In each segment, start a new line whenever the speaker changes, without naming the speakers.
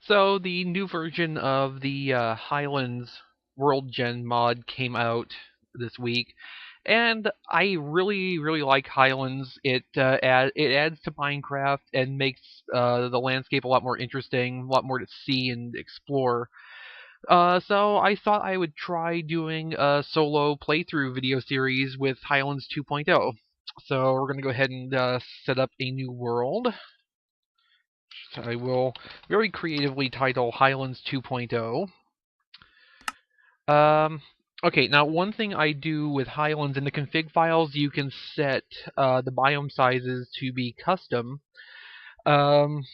So the new version of the Highlands World Gen mod came out this week, and I really like Highlands. It adds to Minecraft and makes the landscape a lot more interesting, a lot more to see and explore. So I thought I would try doing a solo playthrough video series with Highlands 2.0. So we're gonna go ahead and set up a new world. I will very creatively title Highlands 2.0. Okay, now one thing I do with Highlands in the config files, you can set the biome sizes to be custom, um,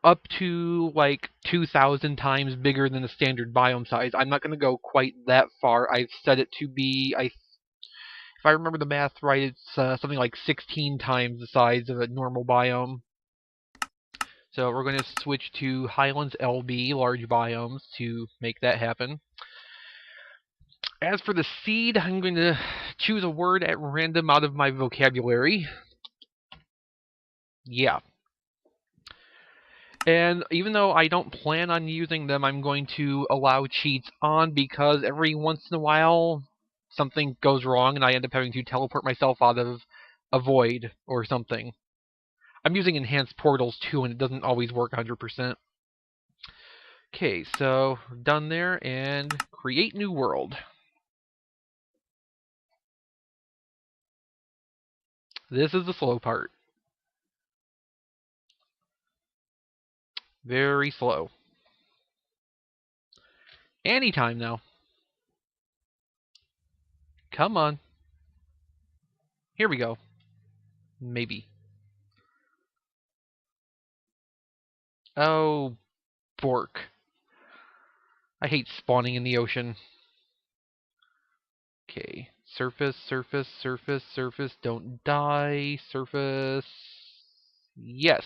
up to like 2,000 times bigger than the standard biome size. I'm not going to go quite that far. I've set it to be, if I remember the math right, it's something like 16 times the size of a normal biome. So we're going to switch to Highlands LB, large biomes, to make that happen. As for the seed, I'm going to choose a word at random out of my vocabulary. Yeah. And even though I don't plan on using them, I'm going to allow cheats on because every once in a while something goes wrong and I end up having to teleport myself out of a void or something. I'm using enhanced portals too, and it doesn't always work 100%. Okay, so done there, and create new world. This is the slow part. Very slow. Anytime now. Come on. Here we go. Maybe. Oh, bork. I hate spawning in the ocean. Okay. Surface, surface, surface, surface. Don't die. Surface. Yes.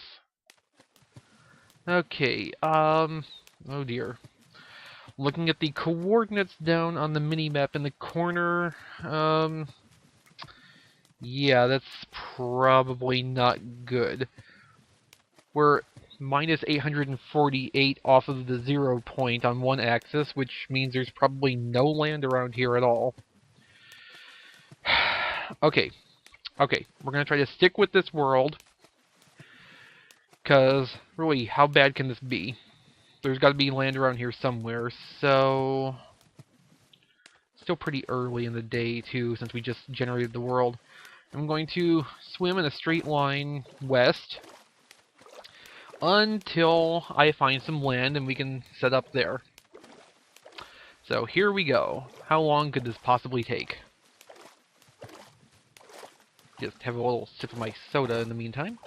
Okay. Oh dear. Looking at the coordinates down on the minimap in the corner. Yeah, that's probably not good. We're minus 848 off of the 0 point on one axis, which means there's probably no land around here at all. Okay, we're going to try to stick with this world, because really, how bad can this be? There's got to be land around here somewhere, so... Still pretty early in the day, too, since we just generated the world. I'm going to swim in a straight line west until I find some land and we can set up there. So here we go. How long could this possibly take? Just have a little sip of my soda in the meantime.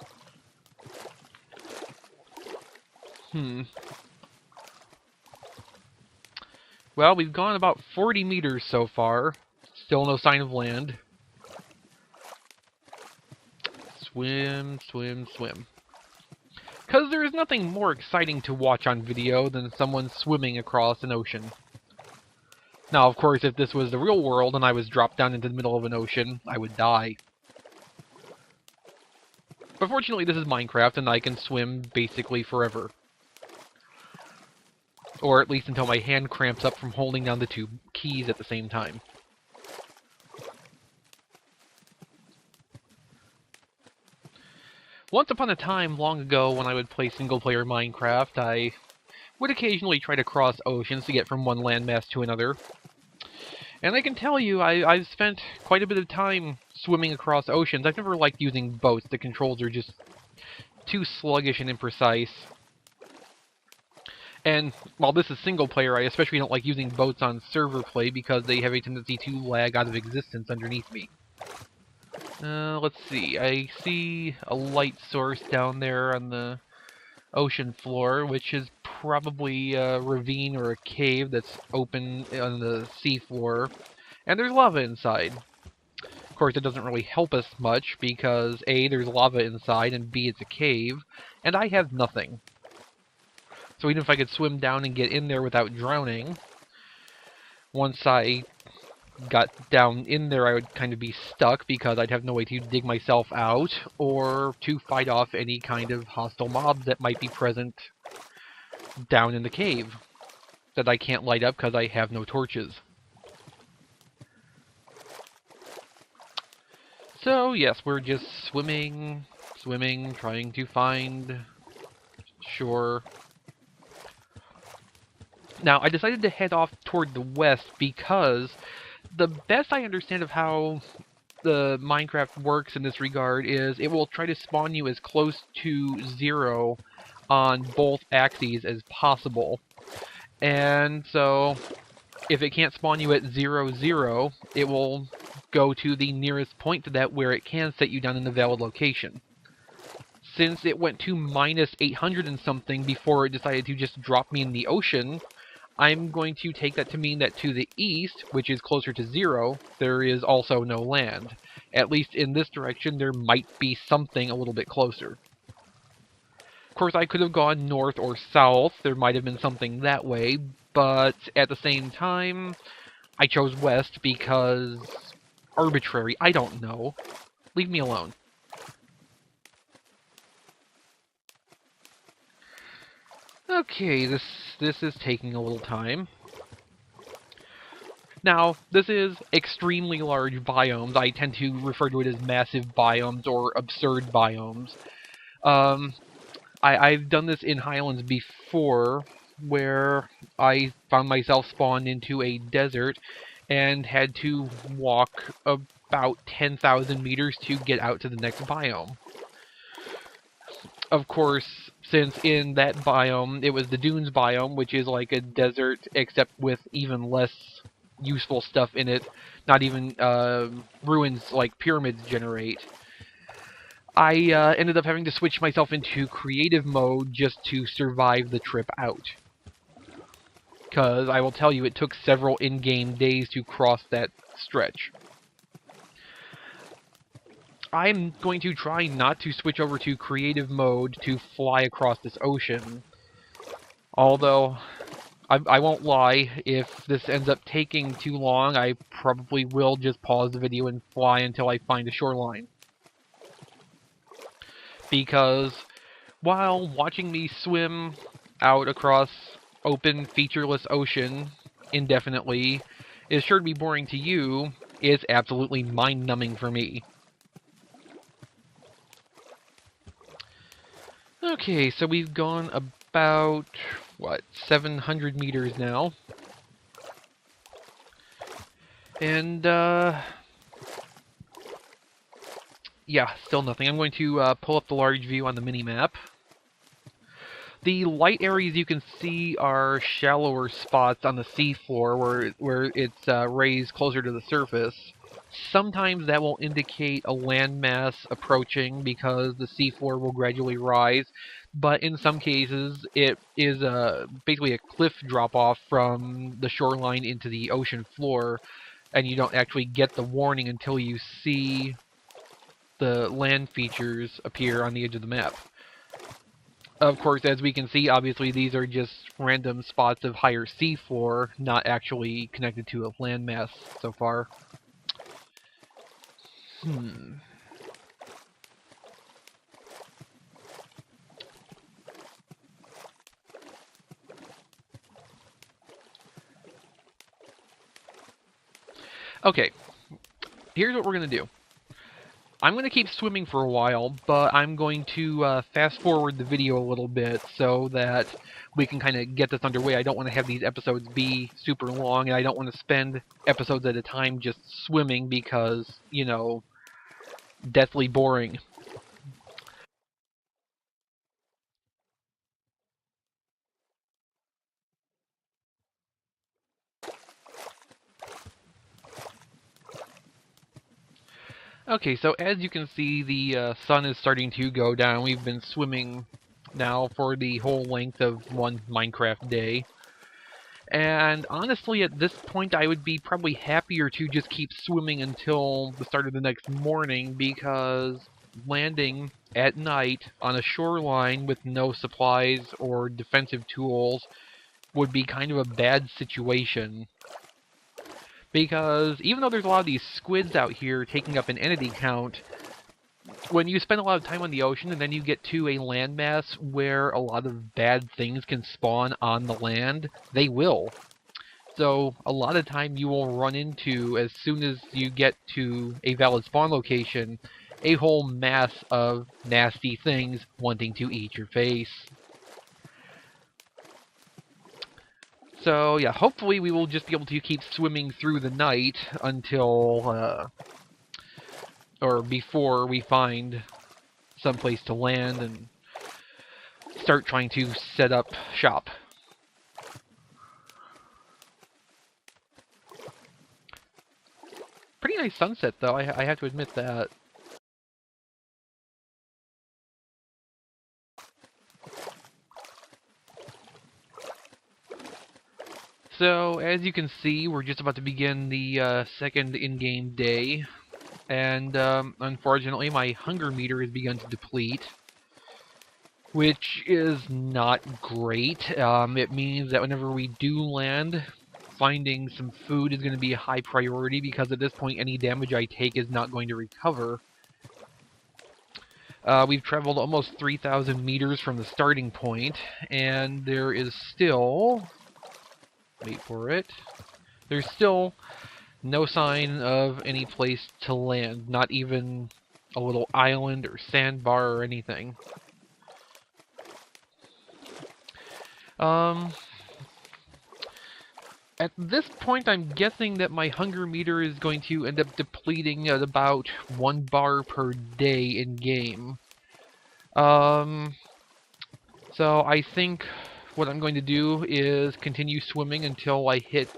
Well, we've gone about 40 meters so far. Still no sign of land. Swim, swim, swim. Because there is nothing more exciting to watch on video than someone swimming across an ocean. Now, of course, if this was the real world and I was dropped down into the middle of an ocean, I would die. But fortunately, this is Minecraft, and I can swim basically forever. Or at least until my hand cramps up from holding down the two keys at the same time. Once upon a time, long ago, when I would play single-player Minecraft, I would occasionally try to cross oceans to get from one landmass to another. And I can tell you, I've spent quite a bit of time swimming across oceans. I've never liked using boats. The controls are just too sluggish and imprecise. And while this is single-player, I especially don't like using boats on server play because they have a tendency to lag out of existence underneath me. Let's see. I see a light source down there on the ocean floor, which is probably a ravine or a cave that's open on the seafloor. And there's lava inside. Of course, it doesn't really help us much because A, there's lava inside, and B, it's a cave, and I have nothing. So even if I could swim down and get in there without drowning, once I got down in there I would kind of be stuck because I'd have no way to dig myself out or to fight off any kind of hostile mobs that might be present down in the cave that I can't light up because I have no torches. So yes, we're just swimming, trying to find shore. Now, I decided to head off toward the west because the best I understand of how the Minecraft works in this regard is it will try to spawn you as close to 0 on both axes as possible. And so, if it can't spawn you at 0, 0, it will go to the nearest point to that where it can set you down in a valid location. Since it went to minus 800 and something before it decided to just drop me in the ocean, I'm going to take that to mean that to the east, which is closer to 0, there is also no land. At least in this direction, there might be something a little bit closer. Of course, I could have gone north or south. There might have been something that way, but at the same time, I chose west because arbitrary. I don't know. Leave me alone. Okay, this is taking a little time. Now, this is extremely large biomes. I tend to refer to it as massive biomes or absurd biomes. I've done this in Highlands before, where I found myself spawned into a desert and had to walk about 10,000 meters to get out to the next biome. Of course, since in that biome, it was the dunes biome, which is like a desert, except with even less useful stuff in it, not even ruins like pyramids generate. I ended up having to switch myself into creative mode just to survive the trip out. Because I will tell you, it took several in-game days to cross that stretch. I'm going to try not to switch over to creative mode to fly across this ocean. Although, I won't lie, if this ends up taking too long, I probably will just pause the video and fly until I find a shoreline. Because while watching me swim out across open, featureless ocean indefinitely is sure to be boring to you, it's absolutely mind-numbing for me. Okay, so we've gone about, what, 700 meters now. And, yeah, still nothing. I'm going to pull up the large view on the minimap. The light areas you can see are shallower spots on the seafloor where it's raised closer to the surface. Sometimes that will indicate a landmass approaching because the seafloor will gradually rise, but in some cases it is basically a cliff drop-off from the shoreline into the ocean floor, and you don't actually get the warning until you see the land features appear on the edge of the map. Of course, as we can see, obviously these are just random spots of higher seafloor, not actually connected to a landmass so far. Okay, here's what we're going to do. I'm going to keep swimming for a while, but I'm going to fast forward the video a little bit so that we can kind of get this underway. I don't want to have these episodes be super long, and I don't want to spend episodes at a time just swimming because, you know, deathly boring. Okay, so as you can see, the sun is starting to go down. We've been swimming now for the whole length of one Minecraft day. And honestly, at this point, I would be probably happier to just keep swimming until the start of the next morning, because landing at night on a shoreline with no supplies or defensive tools would be kind of a bad situation. Because even though there's a lot of these squids out here taking up an entity count, when you spend a lot of time on the ocean and then you get to a landmass where a lot of bad things can spawn on the land, they will. So a lot of time you will run into, as soon as you get to a valid spawn location, a whole mass of nasty things wanting to eat your face. So yeah, hopefully we will just be able to keep swimming through the night until, or before we find someplace to land and start trying to set up shop. Pretty nice sunset, though, I have to admit that. So, as you can see, we're just about to begin the second in-game day, and unfortunately my hunger meter has begun to deplete, which is not great. It means that whenever we do land, finding some food is going to be a high priority, because at this point any damage I take is not going to recover. We've traveled almost 3,000 meters from the starting point, and there is still... wait for it. There's still no sign of any place to land, not even a little island or sandbar or anything. At this point, I'm guessing that my hunger meter is going to end up depleting at about 1 bar per day in game. So I think what I'm going to do is continue swimming until I hit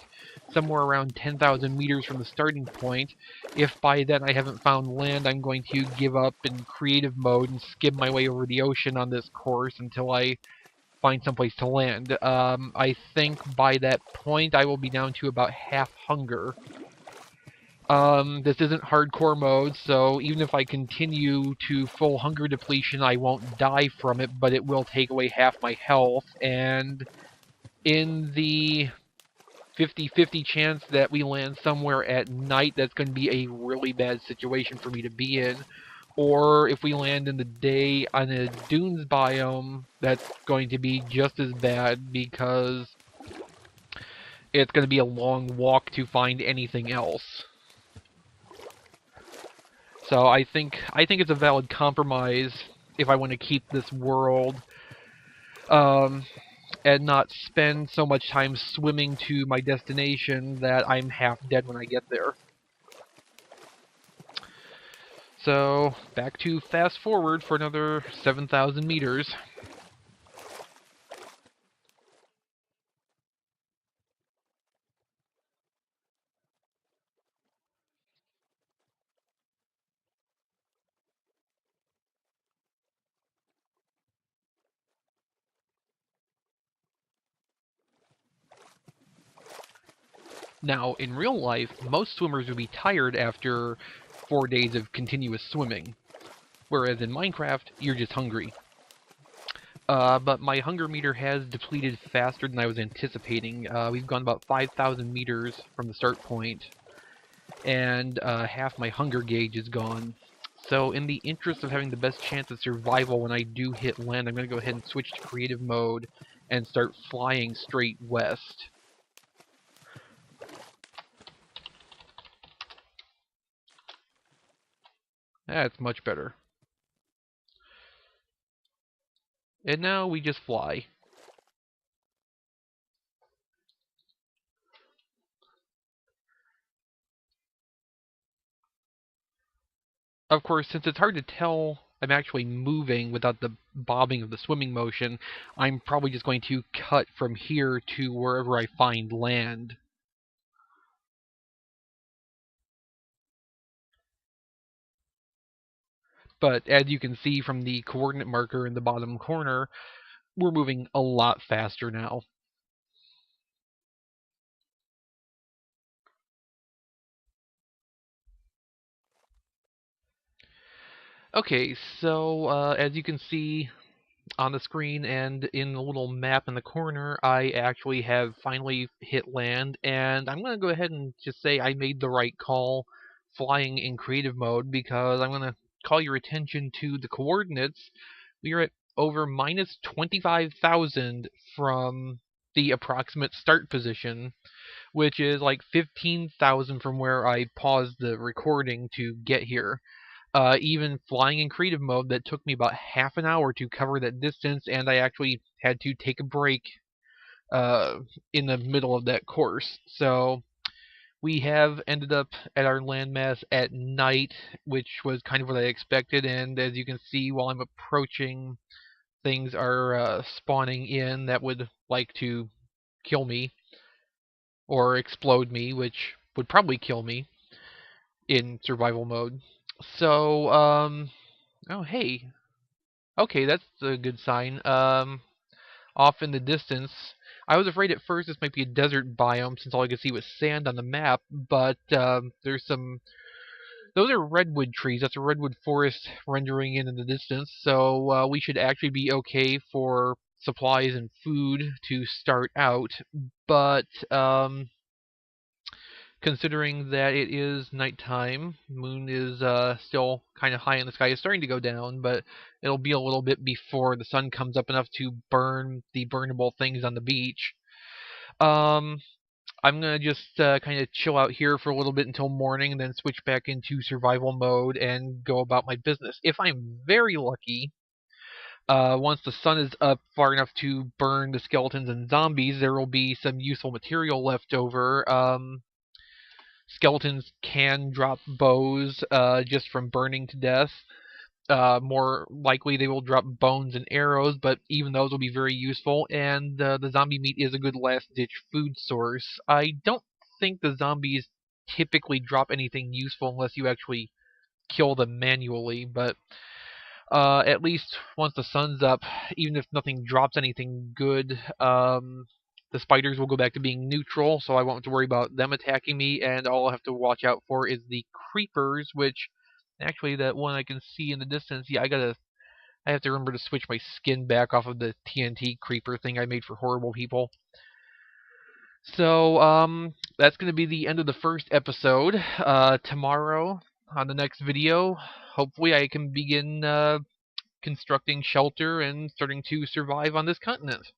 somewhere around 10,000 meters from the starting point. If by then I haven't found land, I'm going to give up in creative mode and skim my way over the ocean on this course until I find someplace to land. I think by that point I will be down to about half hunger. This isn't hardcore mode, so even if I continue to full hunger depletion, I won't die from it, but it will take away half my health, and in the 50-50 chance that we land somewhere at night, that's going to be a really bad situation for me to be in. Or if we land in the day on a dunes biome, that's going to be just as bad, because it's going to be a long walk to find anything else. So I think it's a valid compromise if I want to keep this world, and not spend so much time swimming to my destination that I'm half dead when I get there. So back to fast forward for another 7,000 meters. Now, in real life, most swimmers would be tired after 4 days of continuous swimming, whereas in Minecraft, you're just hungry. But my hunger meter has depleted faster than I was anticipating. We've gone about 5,000 meters from the start point, and half my hunger gauge is gone. So in the interest of having the best chance of survival when I do hit land, I'm going to go ahead and switch to creative mode and start flying straight west. That's much better. And now we just fly. Of course, since it's hard to tell I'm actually moving without the bobbing of the swimming motion, I'm probably just going to cut from here to wherever I find land. But as you can see from the coordinate marker in the bottom corner, we're moving a lot faster now. Okay, so as you can see on the screen and in the little map in the corner, I actually have finally hit land, and I'm going to go ahead and just say I made the right call flying in creative mode, because I'm going to call your attention to the coordinates. We are at over minus 25,000 from the approximate start position, which is like 15,000 from where I paused the recording to get here. Even flying in creative mode, that took me about half an hour to cover that distance, and I actually had to take a break in the middle of that course. So we have ended up at our landmass at night, which was kind of what I expected. And as you can see, while I'm approaching, things are spawning in that would like to kill me or explode me, which would probably kill me in survival mode. So, oh hey, okay, that's a good sign. Off in the distance, I was afraid at first this might be a desert biome since all I could see was sand on the map, but there's some. Those are redwood trees. That's a redwood forest rendering in the distance, so we should actually be okay for supplies and food to start out. But considering that it is nighttime, moon is still kind of high in the sky. It's starting to go down, but it'll be a little bit before the sun comes up enough to burn the burnable things on the beach. Um, I'm gonna just kind of chill out here for a little bit until morning, and then switch back into survival mode and go about my business. If I'm very lucky, once the sun is up far enough to burn the skeletons and zombies, there will be some useful material left over. Skeletons can drop bows just from burning to death. More likely they will drop bones and arrows, but even those will be very useful, and the zombie meat is a good last-ditch food source. I don't think the zombies typically drop anything useful unless you actually kill them manually, but at least once the sun's up, even if nothing drops anything good, the spiders will go back to being neutral, so I won't have to worry about them attacking me, and all I'll have to watch out for is the creepers, which actually that one I can see in the distance. Yeah, I have to remember to switch my skin back off of the TNT creeper thing I made for horrible people. So, that's going to be the end of the first episode. Tomorrow, on the next video, hopefully I can begin constructing shelter and starting to survive on this continent.